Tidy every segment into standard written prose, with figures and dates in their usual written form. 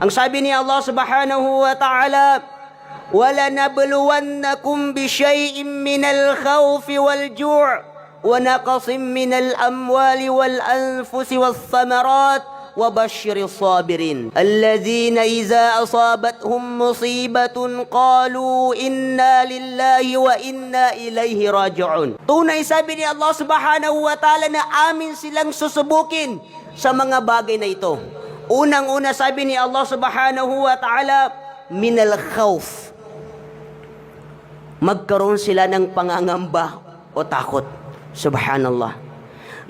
Ang sabi ni Allah subhanahu wa ta'ala, وَلَنَبْلُوَنَّكُمْ بِشَيْءٍ مِّنَ الْخَوْفِ وَالْجُوعِ وَنَقْصٍ مِّنَ الْأَمْوَالِ وَالْأَنفُسِ وَالثَّمَرَاتِ وَبَشِّرِ الصَّابِرِينَ الَّذِينَ إِذَا أَصَابَتْهُمْ مُصِيبَةٌ قَالُوا إِنَّا لِلَّهِ وَإِنَّا إِلَيْهِ رَاجِعُونَ. Tunay sabi ni Allah subhanahu wa ta'ala na amin silang susubukin sa mga bagay na ito. Unang-una sabi ni Allah subhanahu wa ta'ala, minal khawf. Magkaroon sila ng pangangamba o takot. Subhanallah.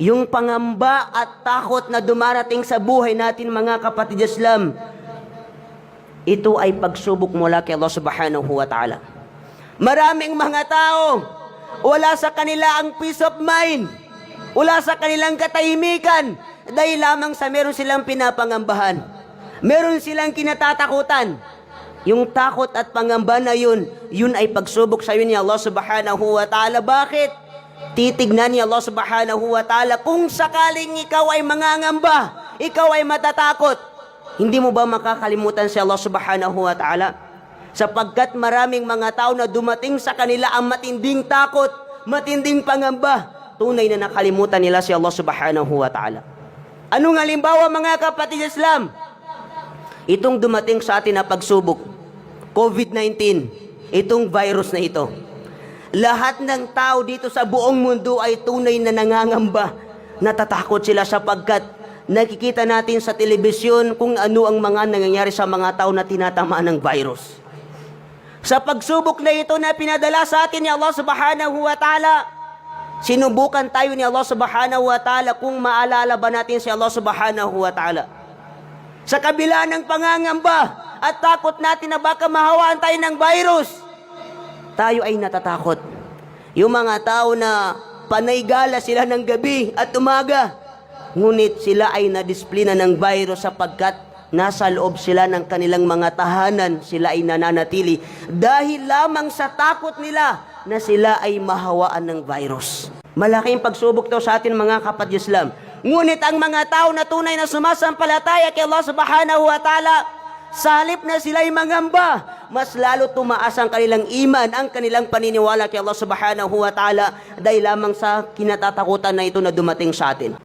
Yung pangamba at takot na dumarating sa buhay natin mga kapatid Islam, ito ay pagsubok mula kay Allah subhanahu wa ta'ala. Maraming mga tao, wala sa kanila ang peace of mind, wala sa kanilang katahimikan, dahil lamang sa meron silang pinapangambahan, meron silang kinatatakutan. Yung takot at pangamba na yun ay pagsubok sa iyo ni Allah subhanahu wa ta'ala. Bakit? Titignan ni Allah subhanahu wa ta'ala kung sakaling ikaw ay mangangamba, ikaw ay matatakot, hindi mo ba makakalimutan si Allah subhanahu wa ta'ala? Sapagkat maraming mga tao na dumating sa kanila ang matinding takot, matinding pangamba, tunay na nakalimutan nila si Allah subhanahu wa ta'ala. Anong halimbawa mga kapatid Islam? Itong dumating sa atin na pagsubok, COVID-19, itong virus na ito. Lahat ng tao dito sa buong mundo ay tunay na nangangamba. Natatakot sila sapagkat nakikita natin sa telebisyon kung ano ang mga nangyayari sa mga tao na tinatamaan ng virus. Sa pagsubok na ito na pinadala sa atin ni Allah subhanahu wa ta'ala, sinubukan tayo ni Allah subhanahu wa ta'ala kung maalala ba natin si Allah subhanahu wa ta'ala. Sa kabila ng pangangamba at takot natin na baka mahawaan tayo ng virus, tayo ay natatakot. Yung mga tao na panaygala sila ng gabi at umaga, ngunit sila ay nadisiplina ng virus sapagkat nasa loob sila ng kanilang mga tahanan, sila ay nananatili dahil lamang sa takot nila na sila ay mahawaan ng virus. Malaking pagsubok to sa atin mga kapatid Islam. Ngunit ang mga tao na tunay na sumasampalataya kay Allah subhanahu wa ta'ala, sa halip na sila'y mangamba, mas lalo tumaas ang kanilang iman, ang kanilang paniniwala kay Allah subhanahu wa ta'ala dahil lamang sa kinatatakutan na ito na dumating sa atin.